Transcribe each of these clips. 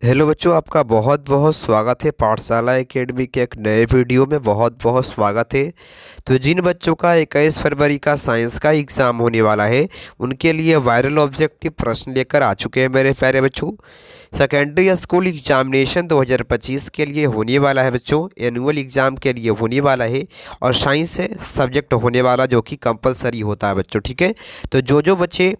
Hello बच्चों, आपका बहुत बहुत स्वागत है पाठशाला एकेडमी के एक नए वीडियो में। बहुत बहुत स्वागत है। तो जिन बच्चों का 21 फरवरी का साइंस का एग्ज़ाम होने वाला है, उनके लिए वायरल ऑब्जेक्टिव प्रश्न लेकर आ चुके हैं मेरे प्यारे बच्चों। सेकेंडरी स्कूल एग्जामिनेशन 2025 के लिए होने वाला है बच्चों, एनुअल एग्ज़ाम के लिए होने वाला है। और साइंस सब्जेक्ट होने वाला जो कि कंपलसरी होता है बच्चों, ठीक है। तो जो बच्चे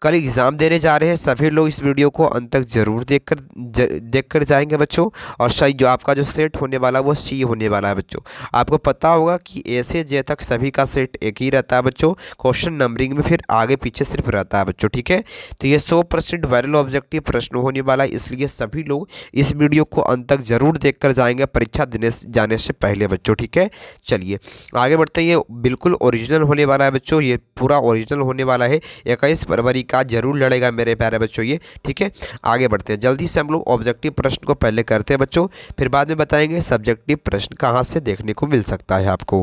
कल एग्ज़ाम देने जा रहे हैं, सभी लोग इस वीडियो को अंत तक जरूर देखकर जाएंगे बच्चों। और सही जो आपका जो सेट होने वाला वो सी होने वाला है बच्चों। आपको पता होगा कि ए से जे तक सभी का सेट एक ही रहता है बच्चों। क्वेश्चन नंबरिंग में फिर आगे पीछे सिर्फ रहता है बच्चों, ठीक है। तो ये 100% वायरल ऑब्जेक्टिव प्रश्न होने वाला है, इसलिए सभी लोग इस वीडियो को अंत तक जरूर देखकर जाएंगे परीक्षा देने जाने से पहले बच्चों, ठीक है। चलिए आगे बढ़ते हैं। ये बिल्कुल ओरिजिनल होने वाला है बच्चों, ये पूरा ओरिजिनल होने वाला है। 21 फरवरी का जरूर लड़ेगा मेरे प्यारे बच्चों ये, ठीक है। आगे बढ़ते हैं, जल्दी से हम लोग ऑब्जेक्टिव प्रश्न को पहले करते हैं बच्चों, फिर बाद में बताएंगे सब्जेक्टिव प्रश्न कहाँ से देखने को मिल सकता है आपको।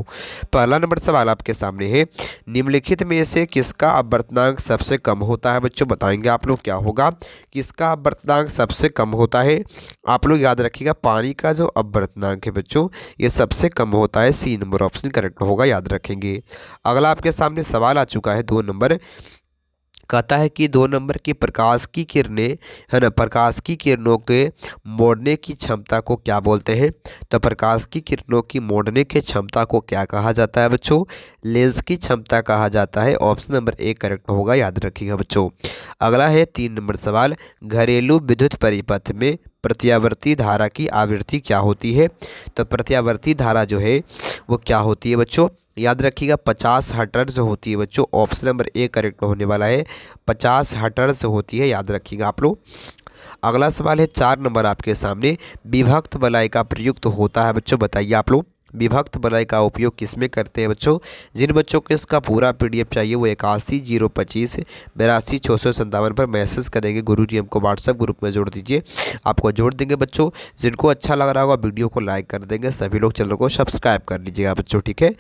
पहला नंबर सवाल आपके सामने है, निम्नलिखित में से किसका अपवर्तनांक सबसे कम होता है बच्चों, बताएंगे आप लोग क्या होगा। किसका अपवर्तनांक सबसे कम होता है? आप लोग याद रखिएगा, पानी का जो अपवर्तनांक है बच्चों ये सबसे कम होता है। सी नंबर ऑप्शन करेक्ट होगा, याद रखेंगे। अगला आपके सामने सवाल आ चुका है 2 नंबर। कहता है कि 2 नंबर की प्रकाश की किरणें, है ना, प्रकाश की किरणों के मोड़ने की क्षमता को क्या बोलते हैं? तो प्रकाश की किरणों की मोड़ने की क्षमता को क्या कहा जाता है बच्चों? लेंस की क्षमता कहा जाता है। ऑप्शन नंबर ए करेक्ट होगा, याद रखिएगा बच्चों। अगला है 3 नंबर सवाल, घरेलू विद्युत परिपथ में प्रत्यावर्ती धारा की आवृत्ति क्या होती है? तो प्रत्यावर्ती धारा जो है वो क्या होती है बच्चों? याद रखिएगा 50 हर्ट्ज होती है बच्चों। ऑप्शन नंबर ए करेक्ट होने वाला है, 50 हर्ट्ज होती है, याद रखिएगा आप लोग। अगला सवाल है 4 नंबर आपके सामने, विभक्त बलाई का प्रयुक्त होता है बच्चों, बताइए आप लोग विभक्त बलाई का उपयोग किसमें करते हैं बच्चों। जिन बच्चों को इसका पूरा पीडीएफ चाहिए वो 81 025 82 657 पर मैसेज करेंगे, गुरुजी हमको व्हाट्सएप ग्रुप में जोड़ दीजिए, आपको जोड़ देंगे बच्चों। जिनको अच्छा लग रहा होगा वीडियो को लाइक कर देंगे, सभी लोग चैनल को सब्सक्राइब कर लीजिएगा बच्चों, ठीक है।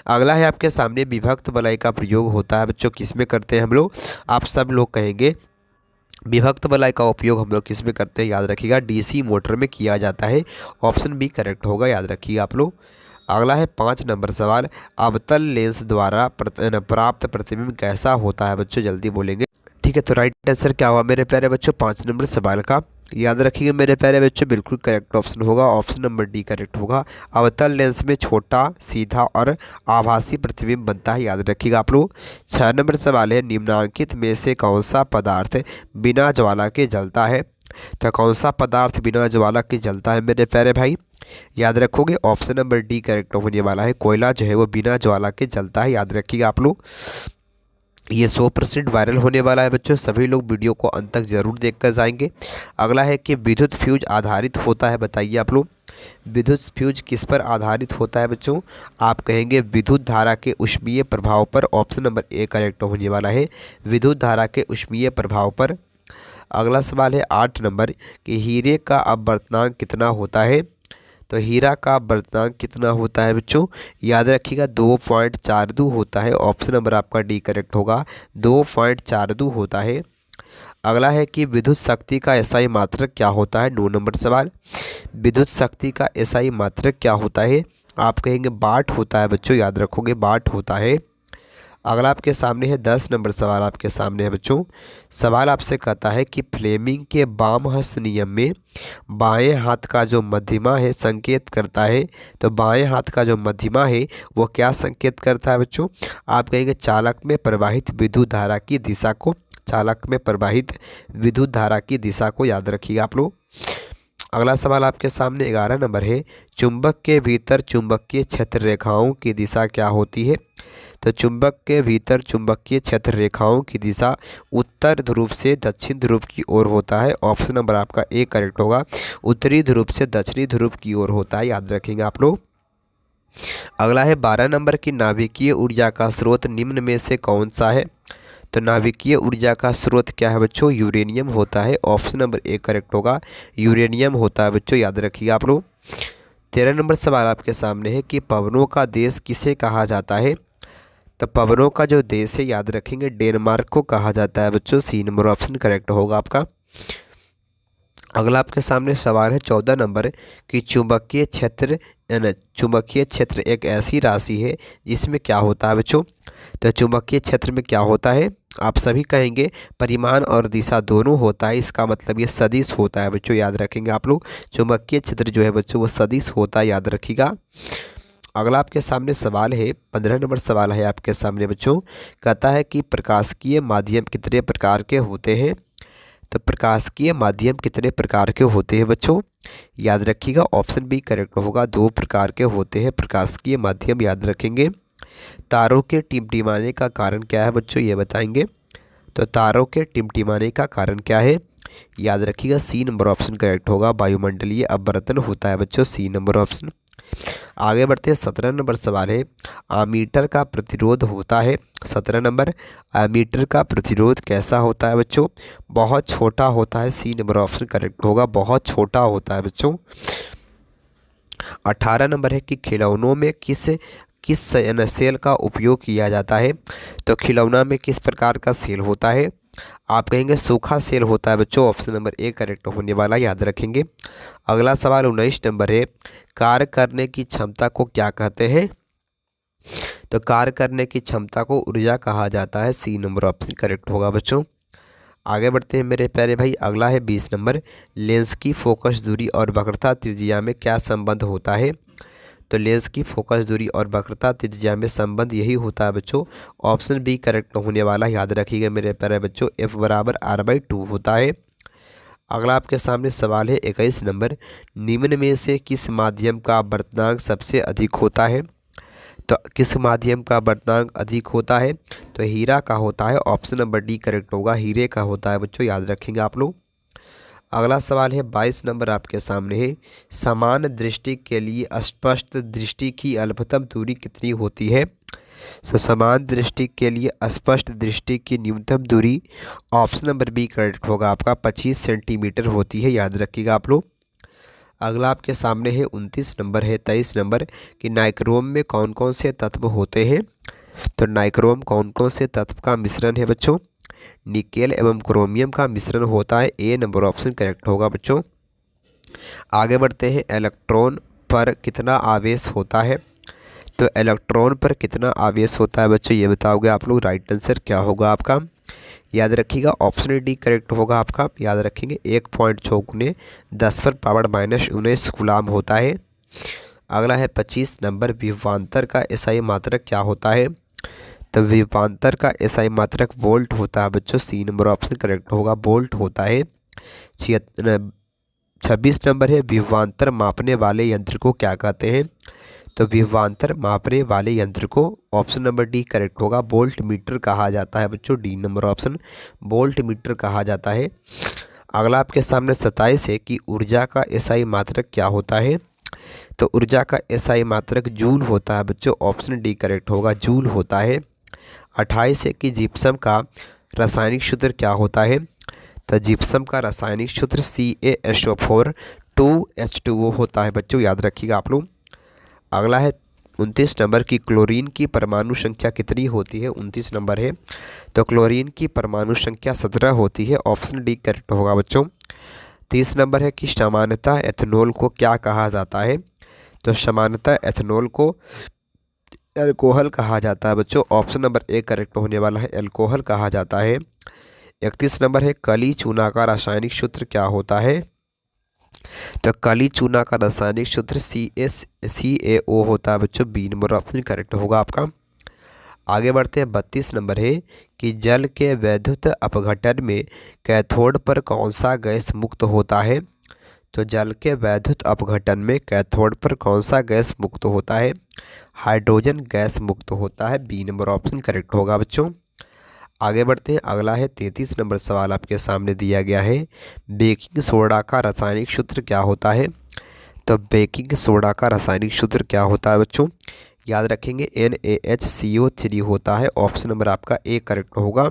अगला है आपके सामने, विभक्त बलाई का प्रयोग होता है बच्चों किसमें करते हैं हम लोग? आप सब लोग कहेंगे विभक्त बलाई का उपयोग हम लोग किस में करते हैं, याद रखिएगा डीसी मोटर में किया जाता है। ऑप्शन बी करेक्ट होगा, याद रखिएगा आप लोग। अगला है 5 नंबर सवाल, अवतल लेंस द्वारा प्राप्त प्रतिबिंब कैसा होता है बच्चों, जल्दी बोलेंगे, ठीक है। तो राइट आंसर क्या हुआ मेरे प्यारे बच्चों 5 नंबर सवाल का? याद रखिएगा मेरे प्यारे बच्चों, बिल्कुल करेक्ट ऑप्शन होगा, ऑप्शन नंबर डी करेक्ट होगा। अवतल लेंस में छोटा, सीधा और आभासी प्रतिबिंब बनता है, याद रखिएगा आप लोग। 6 नंबर सवाल है, निम्नांकित में से कौन सा पदार्थ बिना ज्वाला के जलता है? तो कौन सा पदार्थ बिना ज्वाला के जलता है मेरे प्यारे भाई? याद रखोगे ऑप्शन नंबर डी करेक्ट होने वाला है, कोयला जो है वो बिना ज्वाला के जलता है, याद रखिएगा आप लोग। ये 100% वायरल होने वाला है बच्चों, सभी लोग वीडियो को अंत तक जरूर देखकर जाएंगे। अगला है कि विद्युत फ्यूज आधारित होता है, बताइए आप लोग विद्युत फ्यूज किस पर आधारित होता है बच्चों? आप कहेंगे विद्युत धारा के ऊष्मीय प्रभाव पर। ऑप्शन नंबर ए करेक्ट होने वाला है, विद्युत धारा के ऊष्मीय प्रभाव पर। अगला सवाल है 8 नंबर कि हीरे का अपवर्तनांक कितना होता है? तो हीरा का अपवर्तनांक कितना होता है बच्चों? याद रखिएगा 2.42 होता है। ऑप्शन नंबर आपका डी करेक्ट होगा, 2.42 होता है। अगला है कि विद्युत शक्ति का एसआई मात्रक क्या होता है? 9 नंबर सवाल, विद्युत शक्ति का एसआई मात्रक क्या होता है? आप कहेंगे वाट होता है बच्चों, याद रखोगे वाट होता है। अगला आपके सामने है 10 नंबर सवाल आपके सामने है बच्चों। सवाल आपसे कहता है कि फ्लेमिंग के बाम हस्त नियम में बाएं हाथ का जो मध्यमा है संकेत करता है। तो बाएं हाथ का जो मध्यमा है वो क्या संकेत करता है बच्चों? आप कहेंगे चालक में प्रवाहित विद्युत धारा की दिशा को, चालक में प्रवाहित विद्युत धारा की दिशा को, याद रखिएगा आप लोग। अगला सवाल आपके सामने 11 नंबर है, चुंबक के भीतर चुंबकीय क्षेत्र रेखाओं की दिशा क्या होती है? तो चुंबक के भीतर चुंबकीय क्षेत्र रेखाओं की दिशा उत्तर ध्रुव से दक्षिण ध्रुव की ओर होता है। ऑप्शन नंबर आपका ए करेक्ट होगा, उत्तरी ध्रुव से दक्षिणी ध्रुव की ओर होता है, याद रखेंगे आप लोग। अगला है 12 नंबर की नाभिकीय ऊर्जा का स्रोत निम्न में से कौन सा है? तो नाभिकीय ऊर्जा का स्रोत क्या है बच्चों? यूरेनियम होता है। ऑप्शन नंबर ए करेक्ट होगा, यूरेनियम होता है बच्चों, याद रखिएगा आप लोग। 13 नंबर सवाल आपके सामने है कि पवनों का देश किसे कहा जाता है? तो पवनों का जो देश है, याद रखेंगे डेनमार्क को कहा जाता है बच्चों। सी नंबर ऑप्शन करेक्ट होगा आपका। अगला आपके सामने सवाल है 14 नंबर कि चुंबकीय क्षेत्र एक ऐसी राशि है जिसमें क्या होता है बच्चों। तो चुंबकीय क्षेत्र में क्या होता है, आप सभी कहेंगे परिमाण और दिशा दोनों होता है, इसका मतलब ये सदिश होता है बच्चों, याद रखेंगे आप लोग। चुंबकीय क्षेत्र जो है बच्चों वो सदिश होता है, याद रखिएगा। अगला आपके सामने सवाल है 15 नंबर सवाल है आपके सामने बच्चों, कहता है कि प्रकाशिकीय माध्यम कितने प्रकार के होते हैं। तो प्रकाशिकीय माध्यम कितने प्रकार के होते हैं बच्चों, याद रखिएगा। ऑप्शन बी करेक्ट होगा, 2 प्रकार के होते हैं प्रकाशिकीय माध्यम, याद रखेंगे। तारों के टिमटिमाने का कारण क्या है बच्चों, ये बताएंगे। तो तारों के टिमटिमाने का कारण क्या है, याद रखिएगा सी नंबर ऑप्शन करेक्ट होगा, वायुमंडलीय अपवर्तन होता है बच्चों, सी नंबर ऑप्शन। आगे बढ़ते हैं 17 नंबर सवाल है, आमीटर का प्रतिरोध होता है। 17 नंबर, आमीटर का प्रतिरोध कैसा होता है बच्चों, बहुत छोटा होता है, सी नंबर ऑप्शन करेक्ट होगा, बहुत छोटा होता है बच्चों। 18 नंबर है कि खिलौनों में किस सेल का उपयोग किया जाता है। तो खिलौना में किस प्रकार का सेल होता है, आप कहेंगे सूखा सेल होता है बच्चों, ऑप्शन नंबर ए करेक्ट होने वाला, याद रखेंगे। अगला सवाल 19 नंबर है, कार्य करने की क्षमता को क्या कहते हैं। तो कार्य करने की क्षमता को ऊर्जा कहा जाता है, सी नंबर ऑप्शन करेक्ट होगा बच्चों। आगे बढ़ते हैं मेरे प्यारे भाई, अगला है 20 नंबर, लेंस की फोकस दूरी और वक्रता त्रिज्या में क्या संबंध होता है। तो लेंस की फोकस दूरी और वक्रता त्रिज्या में संबंध यही होता है बच्चों, ऑप्शन बी करेक्ट होने वाला, याद रखिएगा मेरे प्यारे बच्चों, F बराबर R/2 होता है। अगला आपके सामने सवाल है 21 नंबर, निम्न में से किस माध्यम का अपवर्तनांक सबसे अधिक होता है। तो किस माध्यम का अपवर्तनांक अधिक होता है, तो हीरा का होता है, ऑप्शन नंबर डी करेक्ट होगा, हीरे का होता है बच्चों, याद रखेंगे आप लोग। अगला सवाल है 22 नंबर आपके सामने है, समान दृष्टि के लिए स्पष्ट दृष्टि की अल्पतम दूरी कितनी होती है। तो समान दृष्टि के लिए स्पष्ट दृष्टि की न्यूनतम दूरी, ऑप्शन नंबर बी करेक्ट होगा आपका, 25 सेंटीमीटर होती है, याद रखिएगा आप लोग। अगला आपके सामने है 29 नंबर है 23 नंबर कि नाइक्रोम में कौन कौन से तत्व होते हैं। तो नाइक्रोम कौन कौन से तत्व का मिश्रण है बच्चों, निकेल एवं क्रोमियम का मिश्रण होता है, ए नंबर ऑप्शन करेक्ट होगा बच्चों। आगे बढ़ते हैं, इलेक्ट्रॉन पर कितना आवेश होता है। तो इलेक्ट्रॉन पर कितना आवेश होता है बच्चों, ये बताओगे आप लोग, राइट आंसर क्या होगा आपका, याद रखिएगा ऑप्शन डी करेक्ट होगा आपका, याद रखेंगे 1.6 × 10⁻⁻⁹ गुलाम होता है। अगला है 25 नंबर, विभवांतर का एसआई मात्रक क्या होता है। तो विभवांतर का एसआई मात्रक वोल्ट होता है बच्चों, सी नंबर ऑप्शन करेक्ट होगा, वोल्ट होता है। 26 नंबर है, विभवांतर मापने वाले यंत्र को क्या कहते हैं। तो विभवांतर मापने वाले यंत्र को, ऑप्शन नंबर डी करेक्ट होगा, वोल्ट मीटर कहा जाता है बच्चों, D number option volt meter कहा जाता है। अगला आपके सामने 27 है कि ऊर्जा का एसआई मात्रक क्या होता है। तो ऊर्जा का एसआई मात्रक जूल होता है बच्चों, ऑप्शन डी करेक्ट होगा, जूल होता है। 28 है कि जिप्सम का रासायनिक सूत्र क्या होता है। तो जिप्सम का रासायनिक सूत्र CaSO4 2H2O होता है बच्चों, याद रखिएगा आप लोग। अगला है 29 नंबर की क्लोरीन की परमाणु संख्या कितनी होती है, 29 नंबर है। तो क्लोरीन की परमाणु संख्या 17 होती है, ऑप्शन डी करेक्ट होगा बच्चों। 30 नंबर है कि सामान्यतः एथेनॉल को क्या कहा जाता है। तो सामान्यतः एथेनॉल को एल्कोहल कहा जाता है बच्चों, ऑप्शन नंबर ए करेक्ट होने वाला है, एल्कोहल कहा जाता है। 31 नंबर है, कली चूना का रासायनिक सूत्र क्या होता है। तो काली चूना का रासायनिक सूत्र CaO होता है बच्चों, बी नंबर ऑप्शन करेक्ट होगा आपका। आगे बढ़ते हैं 32 नंबर है कि जल के वैद्युत अपघटन में कैथोड पर कौन सा गैस मुक्त होता है। तो जल के वैद्युत अपघटन में कैथोड पर कौन सा गैस मुक्त होता है, हाइड्रोजन गैस मुक्त होता है, बी नंबर ऑप्शन करेक्ट होगा बच्चों। आगे बढ़ते हैं, अगला है 33 नंबर सवाल आपके सामने दिया गया है, बेकिंग सोडा का रासायनिक सूत्र क्या होता है। तो बेकिंग सोडा का रासायनिक सूत्र क्या होता है बच्चों, याद रखेंगे NaHCO3 होता है, ऑप्शन नंबर आपका ए करेक्ट होगा।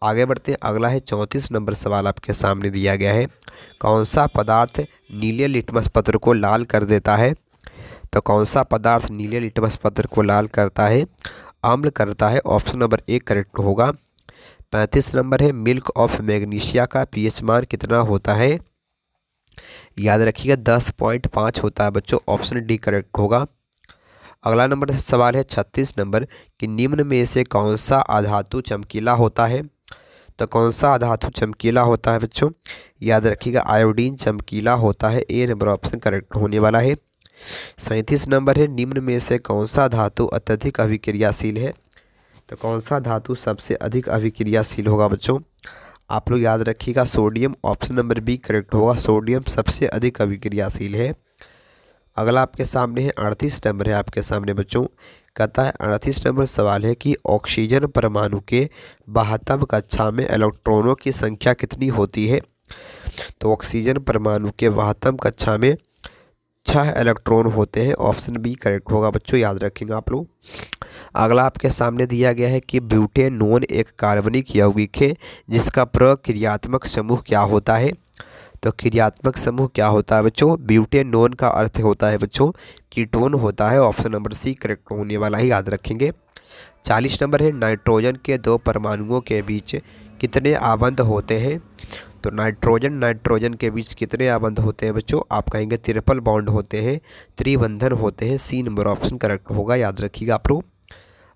आगे बढ़ते हैं, अगला है 34 नंबर सवाल आपके सामने दिया गया है, कौन सा पदार्थ नीले लिटमस पत्र को लाल कर देता है। तो कौन सा पदार्थ नीले लिटमस पत्र को लाल करता है, अम्ल करता है, ऑप्शन नंबर ए करेक्ट होगा। 35 नंबर है, मिल्क ऑफ मैग्नीशिया का pH मान कितना होता है। याद रखिएगा 10.5 होता है बच्चों, ऑप्शन डी करेक्ट होगा। अगला नंबर सवाल है 36 नंबर कि निम्न में से कौन सा अधातु चमकीला होता है। तो कौन सा अधातु चमकीला होता है बच्चों, याद रखिएगा आयोडीन चमकीला होता है। ए नंबर ऑप्शन करेक्ट होने वाला है। 37 नंबर है निम्न में से कौन सा धातु अत्यधिक अभिक्रियाशील है। तो कौन सा धातु सबसे अधिक अभिक्रियाशील होगा बच्चों, आप लोग याद रखिएगा sodium, option number B correct होगा। सोडियम सबसे अधिक अभिक्रियाशील है। अगला आपके सामने है 38 नंबर है आपके सामने बच्चों, कहता है 38 नंबर सवाल है कि ऑक्सीजन परमाणु के 72 कक्षा में इलेक्ट्रॉनों की संख्या कितनी होती है। तो ऑक्सीजन परमाणु के 72 कक्षा में 6 इलेक्ट्रॉन होते हैं, ऑप्शन बी करेक्ट होगा बच्चों, याद रखेंगे आप लोग। अगला आपके सामने दिया गया है कि ब्यूटेनोन एक कार्बनिक यौगिक है जिसका प्रक्रियात्मक समूह क्या होता है। तो क्रियात्मक समूह क्या होता है बच्चों, ब्यूटेनोन का अर्थ होता है बच्चों कीटोन होता है, ऑप्शन नंबर सी करेक्ट होने वाला ही, याद रखेंगे। 40 नंबर है नाइट्रोजन के 2 परमाणुओं के बीच कितने आबंध होते हैं। तो नाइट्रोजन के बीच कितने आबंध होते हैं बच्चों, आप कहेंगे ट्रिपल बॉन्ड होते हैं, त्रिबंधन होते हैं। सी नंबर ऑप्शन करेक्ट होगा, याद रखिएगा आप लोग।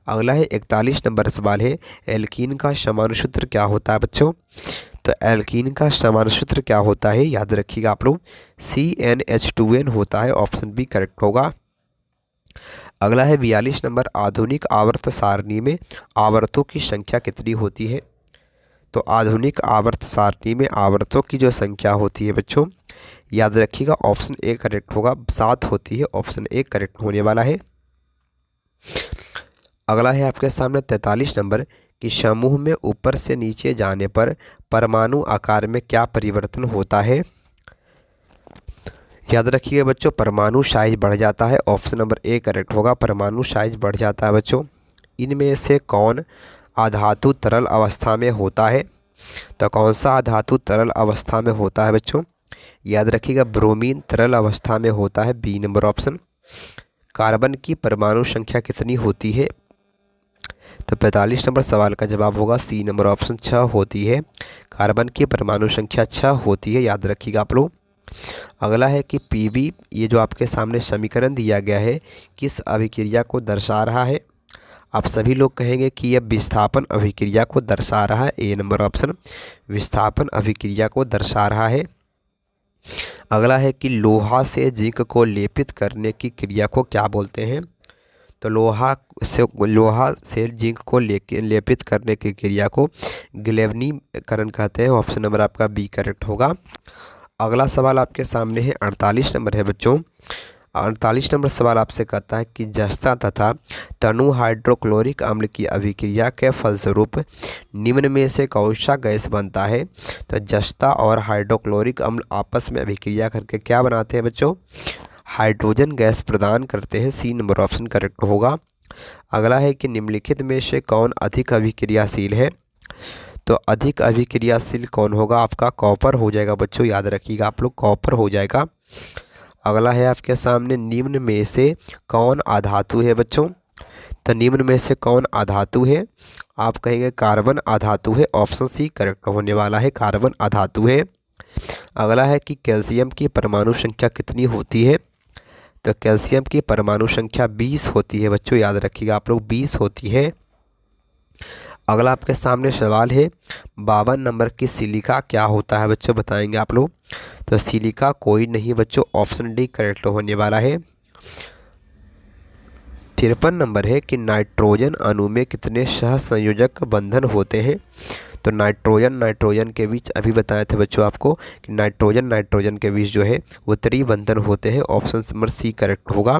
अगला है 41 नंबर सवाल है एल्कीन का समान सूत्र क्या होता है बच्चों। तो एल्कीन का समान सूत्र क्या होता है, याद रखिएगा आप लोग CnH2n होता है, ऑप्शन बी करेक्ट होगा। अगला है 42 नंबर आधुनिक आवर्त सारणी में आवर्तों की संख्या कितनी होती है। तो आधुनिक आवर्त सारणी में आवर्तों की जो संख्या होती है बच्चों, याद रखिएगा ऑप्शन ए करेक्ट होगा, 7 होती है, ऑप्शन ए करेक्ट होने वाला है। अगला है आपके सामने 43 नंबर कि समूह में ऊपर से नीचे जाने पर परमाणु आकार में क्या परिवर्तन होता है। याद रखिए बच्चों परमाणु साइज बढ़ जाता है, ऑप्शन नंबर ए करेक्ट होगा, परमाणु साइज बढ़ जाता है बच्चों। इनमें से कौन अधातु तरल अवस्था में होता है। तो कौन सा अधातु तरल अवस्था में होता है बच्चों, याद रखिएगा ब्रोमीन तरल अवस्था में होता है, बी नंबर ऑप्शन। कार्बन की परमाणु संख्या कितनी होती है। तो 45 नंबर सवाल का जवाब होगा सी नंबर ऑप्शन 6 होती है, कार्बन की परमाणु संख्या 6 होती है, याद रखिएगा आप लोग। अगला है कि पीबी, ये जो आपके सामने समीकरण दिया गया है किस अभिक्रिया को दर्शा रहा है। आप सभी लोग कहेंगे कि यह विस्थापन अभिक्रिया को दर्शा रहा है, ए नंबर ऑप्शन विस्थापन अभिक्रिया को दर्शा रहा है। अगला है कि लोहा से जिंक को लेपित करने की क्रिया को क्या बोलते हैं। तो लोहा से जिंक को लेपित करने की क्रिया को गैल्वेनीकरण कहते हैं, ऑप्शन नंबर आपका बी करेक्ट होगा। अगला सवाल आपके सामने है 48 नंबर है बच्चों। 48 नंबर सवाल आपसे कहता है कि जस्ता तथा तनु हाइड्रोक्लोरिक अम्ल की अभिक्रिया के फलस्वरूप निम्न में से कौन सा गैस बनता है। तो जस्ता और हाइड्रोक्लोरिक अम्ल आपस में अभिक्रिया करके क्या बनाते हैं बच्चों, हाइड्रोजन गैस प्रदान करते हैं, सी नंबर ऑप्शन करेक्ट होगा। अगला है कि निम्नलिखित में से कौन अधिक अभिक्रियाशील है। तो अधिक अभिक्रियाशील कौन होगा, आपका कॉपर हो जाएगा बच्चों, याद रखिएगा आप लोग कॉपर हो जाएगा। अगला है आपके सामने निम्न में से कौन अधातु है बच्चों। तो निम्न में से कौन अधातु है, आप कहेंगे कार्बन अधातु है, ऑप्शन सी करेक्ट होने वाला है, कार्बन अधातु है। अगला है कि कैल्शियम की परमाणु संख्या कितनी होती है। तो कैल्शियम की परमाणु संख्या 20 होती है बच्चों, याद रखिएगा आप लोग 20 होती है। अगला आपके सामने सवाल है 52 नंबर की सिलिका क्या होता है बच्चों, बताएंगे आप लोग। तो सिलिका कोई नहीं बच्चों, ऑप्शन डी करेक्ट होने वाला है। 53 नंबर है कि नाइट्रोजन अणु में कितने सहसंयोजक बंधन होते हैं। तो नाइट्रोजन के बीच अभी बताए थे बच्चों आपको कि नाइट्रोजन के बीच जो है वो त्रिबंधन होते हैं, ऑप्शन नंबर सी करेक्ट होगा।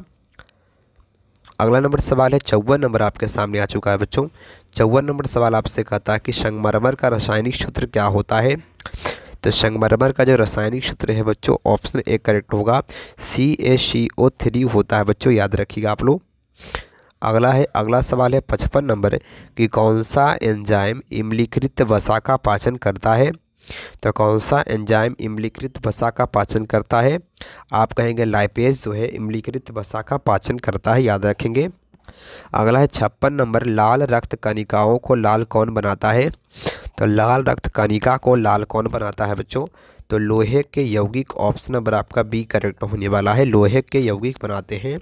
अगला नंबर सवाल है 54 नंबर आपके सामने आ चुका है बच्चों। 54 नंबर सवाल आपसे कहता है कि संगमरमर का रासायनिक सूत्र क्या होता है। तो संगमरमर का जो रासायनिक सूत्र है बच्चों, ऑप्शन ए करेक्ट होगा, CaCO3 होता है बच्चों, याद रखिएगा आप लोग। अगला सवाल है 55 नंबर कि कौन सा एंजाइम इम्लीकृत वसा का पाचन करता है। तो कौन सा एंजाइम इम्लीकृत वसा का पाचन करता है, आप कहेंगे लाइपेज जो है इम्लीकृत वसा का पाचन करता है, याद रखेंगे। अगला है 56 नंबर लाल रक्त कणिकाओं को लाल कौन बनाता है। तो लाल रक्त कणिका को लाल कौन बनाता है बच्चों। तो लोहे के यौगिक ऑप्शन नंबर आपका बी करेक्ट होने वाला है, लोहे के यौगिक बनाते हैं।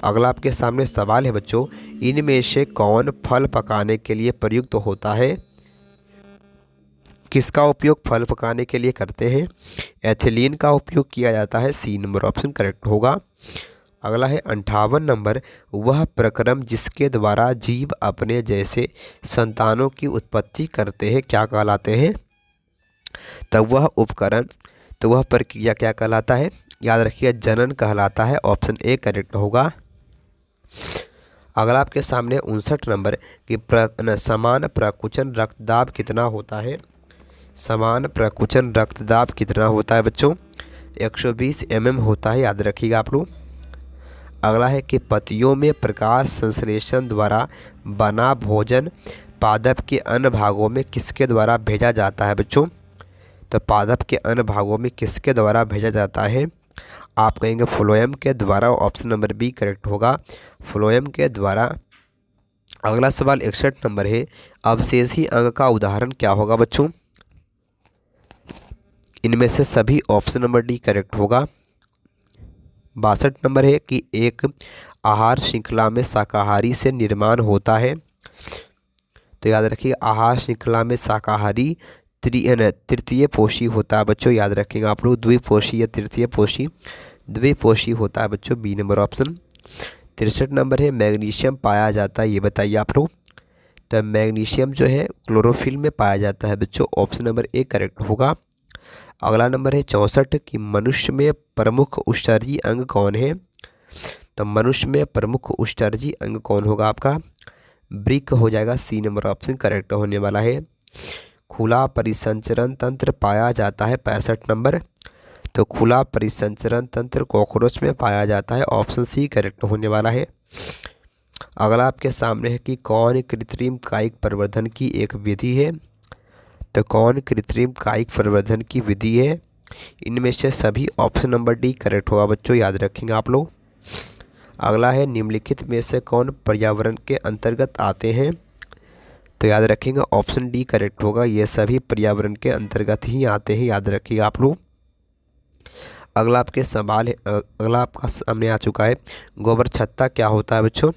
अगला आपके सामने सवाल है बच्चों, इनमें से कौन फल पकाने के लिए प्रयुक्त होता है? किसका उपयोग फल पकाने के लिए करते हैं? एथिलीन का उपयोग किया जाता है, सी नंबर ऑप्शन करेक्ट होगा। अगला है 58 नंबर, वह प्रक्रम जिसके द्वारा जीव अपने जैसे संतानों की उत्पत्ति करते हैं क्या कहलाते हैं? तब वह उपकरण, तो वह प्रक्रिया क्या कहलाता है? याद रखिए जनन कहलाता है, ऑप्शन ए करेक्ट होगा। अगला आपके सामने 59 नंबर कि समान प्रकुचन रक्तदाब कितना होता है? समान प्रकुचन रक्तदाब कितना होता है बच्चों? 120 mm होता है, याद रखिएगा आप लोग। अगला है कि पतियों में प्रकाश संश्लेषण द्वारा बना भोजन पादप के अन्य भागों में किसके द्वारा भेजा जाता है बच्चों? तो पादप के अन्य भागों में किसके द्वारा भेजा जाता है? आप कहेंगे फ्लोएम के द्वारा, ऑप्शन नंबर बी करेक्ट होगा, फ्लोएम के द्वारा। अगला सवाल 61 नंबर है, अवशेषी अंग का उदाहरण क्या होगा बच्चों? इनमें से सभी, ऑप्शन नंबर डी करेक्ट होगा। 62 नंबर है कि एक आहार श्रृंखला में शाकाहारी से निर्माण होता है, तो याद रखिए आहार श्रृंखला में शाकाहारी तृतीय पोषी होता है बच्चों, याद रखेंगे आप लोग, द्विपोषी या तृतीय पोषी, द्विपोषी होता है बच्चों, बी नंबर ऑप्शन। 63 नंबर है मैग्नीशियम पाया जाता है, ये बताइए आप लोग। तो मैग्नीशियम जो है क्लोरोफिल में पाया जाता है बच्चों, ऑप्शन नंबर ए करेक्ट होगा। अगला नंबर है 64 कि मनुष्य में प्रमुख उत्सर्जी अंग कौन है? तो मनुष्य में प्रमुख उत्सर्जी अंग कौन होगा आपका? वृक्क हो जाएगा, सी नंबर ऑप्शन करेक्ट होने वाला है। खुला परिसंचरण तंत्र पाया जाता है 65 नंबर, तो खुला परिसंचरण तंत्र कॉकरोच में पाया जाता है, ऑप्शन सी करेक्ट होने वाला है। अगला आपके सामने है कि कौन कृत्रिम कायिक प्रवर्धन की एक विधि है? तो कौन कृत्रिम कायिक प्रवर्धन की विधि है? इनमें से सभी, ऑप्शन नंबर डी करेक्ट होगा बच्चों, याद रखेंगे आप लोग। अगला है निम्नलिखित में से कौन पर्यावरण के अंतर्गत आते हैं? तो याद रखेंगे ऑप्शन डी करेक्ट होगा, ये सभी पर्यावरण के अंतर्गत ही आते हैं, याद रखिएगा आप लोग। अगला आपके सवाल है, अगला आपका सामने आ चुका है, गोबर छत्ता क्या होता है बच्चों?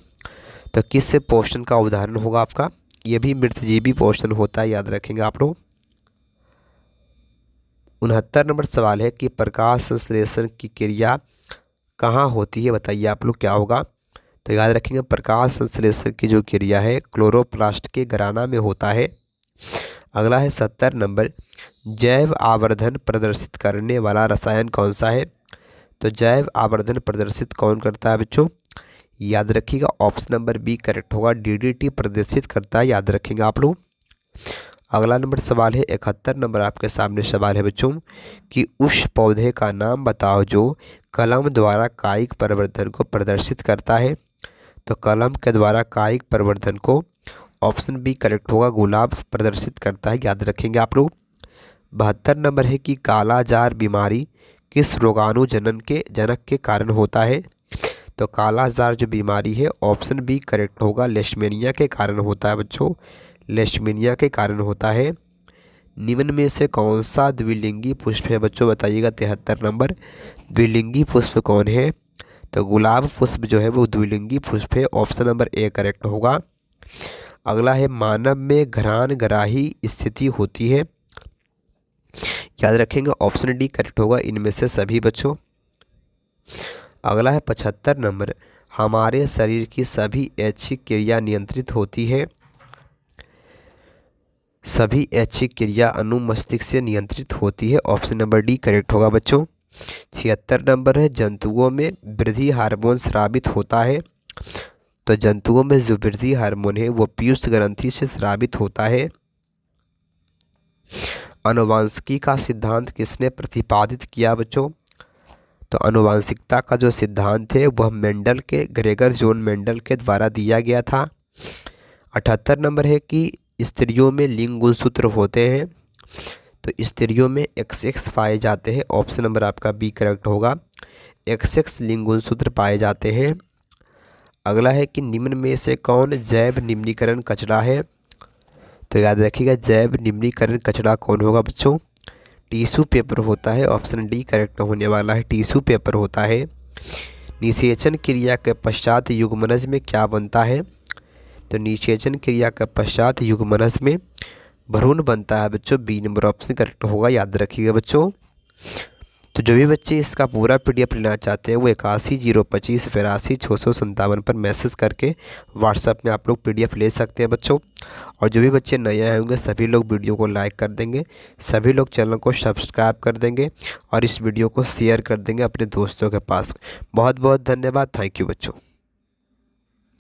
तो किस पोषण का उदाहरण होगा आपका? ये भी मृतजीवी पोषण होता है, याद रखेंगे आप लोग। 69 नंबर सवाल है कि प्रकाश संश्लेषण की क्रिया कहाँ होती है, बताइए आप लोग क्या होगा? तो याद रखेंगे प्रकाश संश्लेषण की जो क्रिया है क्लोरोप्लास्ट के घराना में होता है। अगला है 70 नंबर, जैव आवर्धन प्रदर्शित करने वाला रसायन कौन सा है? तो जैव आवर्धन प्रदर्शित कौन करता है बच्चों? याद रखिएगा ऑप्शन नंबर बी करेक्ट होगा, डीडीटी प्रदर्शित करता है, याद रखेंगे आप लोग। अगला नंबर सवाल है 71 नंबर आपके सामने सवाल है बच्चों कि उस पौधे का नाम बताओ जो कलम द्वारा कायिक प्रवर्धन को प्रदर्शित करता है। तो कलम के द्वारा कायिक प्रवर्धन को, ऑप्शन बी करेक्ट होगा, गुलाब प्रदर्शित करता है, याद रखेंगे आप लोग। 72 नंबर है कि कालाजार बीमारी किस रोगाणु जनक के कारण होता है? तो कालाजार जो बीमारी है, ऑप्शन बी करेक्ट होगा, लेशमेनिया के कारण होता है बच्चों, लेशमेनिया के कारण होता है। निम्न में से कौन सा द्विलिंगी पुष्प है बच्चों, बताइएगा। 73 नंबर, द्विलिंगी पुष्प कौन है? तो गुलाब पुष्प जो है वो द्विलिंगी पुष्प है, ऑप्शन नंबर ए करेक्ट होगा। अगला है मानव में घ्राण ग्राही स्थिति होती है, याद रखेंगे ऑप्शन डी करेक्ट होगा, इनमें से सभी बच्चों। अगला है 75 नंबर, हमारे शरीर की सभी ऐच्छिक क्रिया नियंत्रित होती है, सभी ऐच्छिक क्रिया अनुमस्तिष्क से नियंत्रित होती है, ऑप्शन नंबर डी करेक्ट होगा बच्चों। 76 नंबर है, जंतुओं में वृद्धि हार्मोन स्रावित होता है। तो जंतुओं में जो वृद्धि हार्मोन है वो पीयूष ग्रंथि से स्रावित होता है। आनुवांशिकी का सिद्धांत किसने प्रतिपादित किया बच्चों? तो आनुवांशिकता का जो सिद्धांत है वह मेंडल के, ग्रेगर जॉन मेंडल के द्वारा दिया गया था। 78 नंबर है कि स्त्रियों में लिंग गुणसूत्र होते हैं, तो स्त्रियों में XX पाए जाते हैं, ऑप्शन नंबर आपका बी करेक्ट होगा, XX लिंग गुणसूत्र पाए जाते हैं। अगला है कि निम्न में से कौन जैव निम्नीकरण कचरा है? तो याद रखिएगा जैव निम्नीकरण कचरा कौन होगा बच्चों? टिश्यू पेपर होता है। ऑप्शन डी करेक्ट होने वाला है, टिश्यू पेपर होता है। निषेचन क्रिया के पश्चात युग्मनज में क्या बनता है? तो निषेचन क्रिया के पश्चात युग्मनज में भ्रूण बनता है बच्चों। बी नंबर ऑप्शन करेक्ट होगा, याद रखिएगा बच्चों। तो जो भी बच्चे इसका पूरा PDF लेना चाहते हैं वो 81 025 82 657 पर मैसेज करके व्हाट्सएप में आप लोग PDF ले सकते हैं बच्चों। और जो भी बच्चे नए आए होंगे सभी लोग वीडियो को लाइक कर देंगे, सभी लोग चैनल को सब्सक्राइब कर देंगे और इस वीडियो को शेयर कर देंगे अपने दोस्तों के पास। बहुत बहुत धन्यवाद। थैंक यू बच्चों।